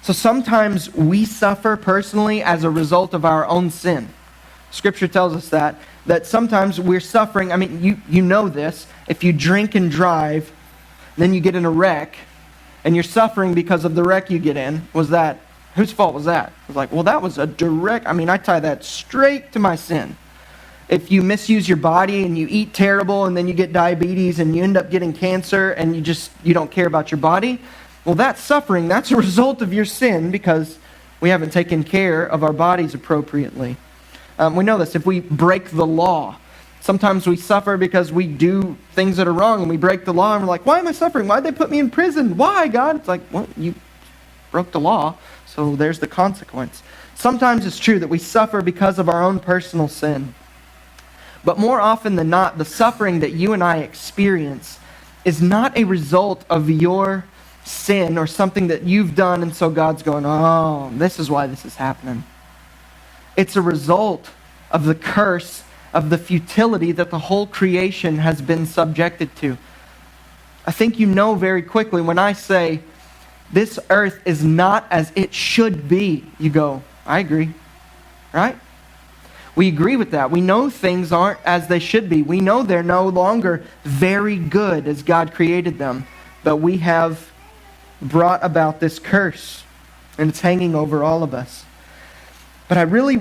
So sometimes we suffer personally as a result of our own sin. Scripture tells us that sometimes we're suffering. I mean, you know this. If you drink and drive, then you get in a wreck, and you're suffering because of the wreck you get in. Whose fault was that? It was like, well, that was a direct, I tie that straight to my sin. If you misuse your body and you eat terrible and then you get diabetes and you end up getting cancer and you don't care about your body, well, that's suffering. That's a result of your sin because we haven't taken care of our bodies appropriately. We know this. If we break the law, sometimes we suffer because we do things that are wrong and we break the law and we're like, why am I suffering? Why'd they put me in prison? Why, God? It's like, well, you broke the law, so there's the consequence. Sometimes it's true that we suffer because of our own personal sin. But more often than not, the suffering that you and I experience is not a result of your sin or something that you've done, and so God's going, oh, this is why this is happening. It's a result of the curse of the futility that the whole creation has been subjected to. I think you know very quickly when I say, this earth is not as it should be, you go, I agree, right? We agree with that. We know things aren't as they should be. We know they're no longer very good as God created them. But we have brought about this curse, and it's hanging over all of us. But I really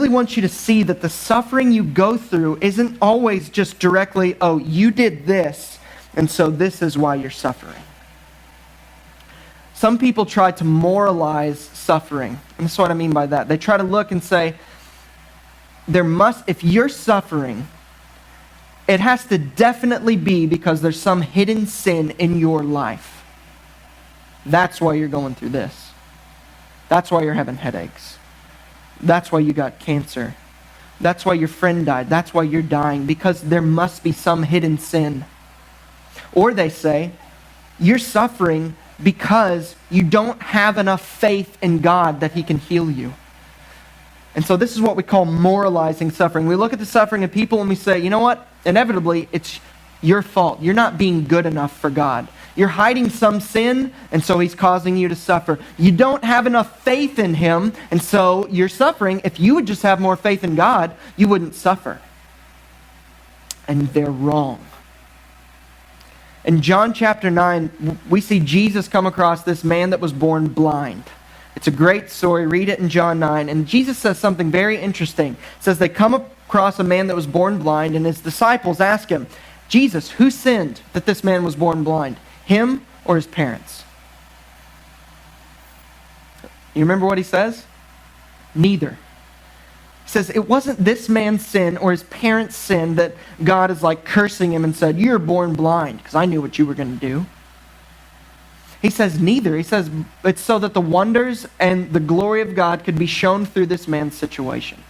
want you to see that the suffering you go through isn't always just directly, oh, you did this, and so this is why you're suffering. Some people try to moralize suffering. And that's what I mean by that. They try to look and say, if you're suffering, it has to definitely be because there's some hidden sin in your life. That's why you're going through this. That's why you're having headaches. That's why you got cancer. That's why your friend died. That's why you're dying, because there must be some hidden sin. Or they say, you're suffering because you don't have enough faith in God that He can heal you. And so this is what we call moralizing suffering. We look at the suffering of people and we say, you know what? Inevitably, it's your fault. You're not being good enough for God. You're hiding some sin, and so He's causing you to suffer. You don't have enough faith in Him, and so you're suffering. If you would just have more faith in God, you wouldn't suffer. And they're wrong. In John chapter 9, we see Jesus come across this man that was born blind. It's a great story. Read it in John 9. And Jesus says something very interesting. It says they come across a man that was born blind, and His disciples ask Him, Jesus, who sinned that this man was born blind? Him or his parents? You remember what He says? Neither. He says it wasn't this man's sin or his parents' sin that God is like cursing him and said, you're born blind because I knew what you were going to do. He says neither. He says it's so that the wonders and the glory of God could be shown through this man's situation.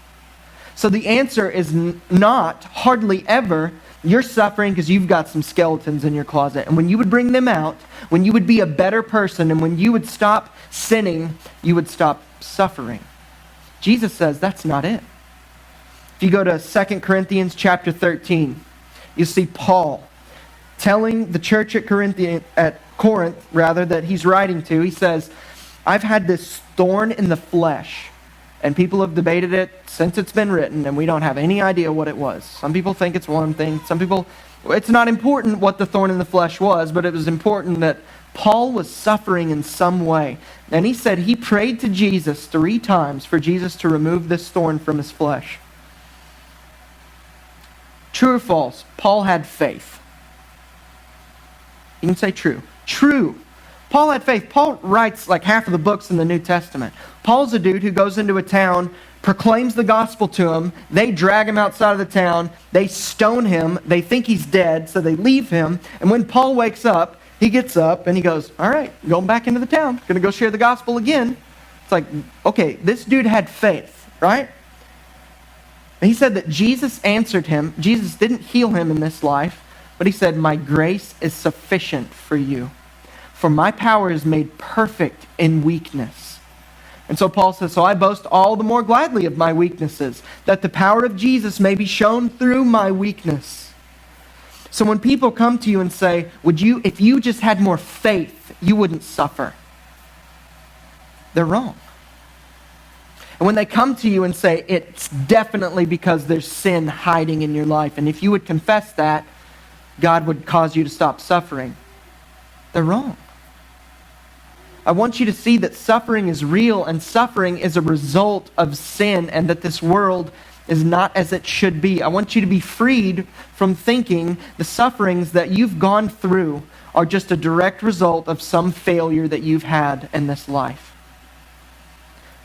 So the answer is not, hardly ever, you're suffering because you've got some skeletons in your closet. And when you would bring them out, when you would be a better person, and when you would stop sinning, you would stop suffering. Jesus says that's not it. If you go to 2 Corinthians chapter 13, you see Paul telling the church at Corinth that he's writing to. He says, I've had this thorn in the flesh, and people have debated it since it's been written, and we don't have any idea what it was. Some people think it's one thing. Some people, it's not important what the thorn in the flesh was, but it was important that Paul was suffering in some way. And he said he prayed to Jesus 3 times for Jesus to remove this thorn from his flesh. True or false? Paul had faith. You can say true. True. Paul had faith. Paul writes like half of the books in the New Testament. Paul's a dude who goes into a town, proclaims the gospel to him. They drag him outside of the town. They stone him. They think he's dead, so they leave him. And when Paul wakes up, he gets up and he goes, all right, going back into the town. Going to go share the gospel again. It's like, okay, this dude had faith, right? And he said that Jesus answered him. Jesus didn't heal him in this life, but He said, my grace is sufficient for you. For my power is made perfect in weakness. And so Paul says, so I boast all the more gladly of my weaknesses, that the power of Jesus may be shown through my weakness. So when people come to you and say, if you just had more faith, you wouldn't suffer. they're wrong. And when they come to you and say, it's definitely because there's sin hiding in your life, and if you would confess that, God would cause you to stop suffering, they're wrong. I want you to see that suffering is real, and suffering is a result of sin, and that this world is not as it should be. I want you to be freed from thinking the sufferings that you've gone through are just a direct result of some failure that you've had in this life.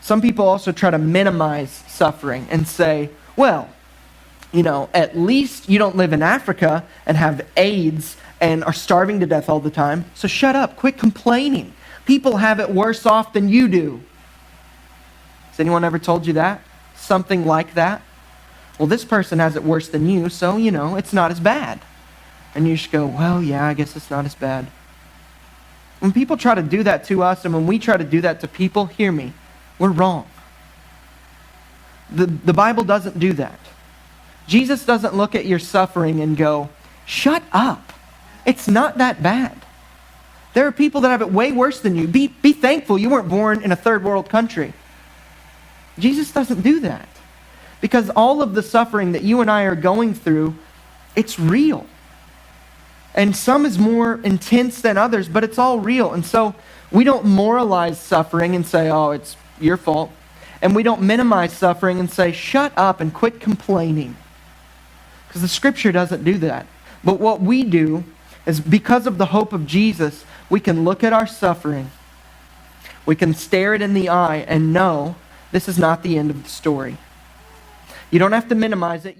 Some people also try to minimize suffering and say, well, at least you don't live in Africa and have AIDS and are starving to death all the time, so shut up, quit complaining. People have it worse off than you do. Has anyone ever told you that? Something like that? Well, this person has it worse than you, so, it's not as bad. And you just go, well, yeah, I guess it's not as bad. When people try to do that to us, and when we try to do that to people, hear me, we're wrong. The Bible doesn't do that. Jesus doesn't look at your suffering and go, shut up. It's not that bad. There are people that have it way worse than you. Be thankful you weren't born in a third world country. Jesus doesn't do that. Because all of the suffering that you and I are going through, it's real. And some is more intense than others, but it's all real. And so we don't moralize suffering and say, oh, it's your fault. And we don't minimize suffering and say, shut up and quit complaining. Because the Scripture doesn't do that. But what we do is, because of the hope of Jesus, we can look at our suffering, we can stare it in the eye and know this is not the end of the story. You don't have to minimize it.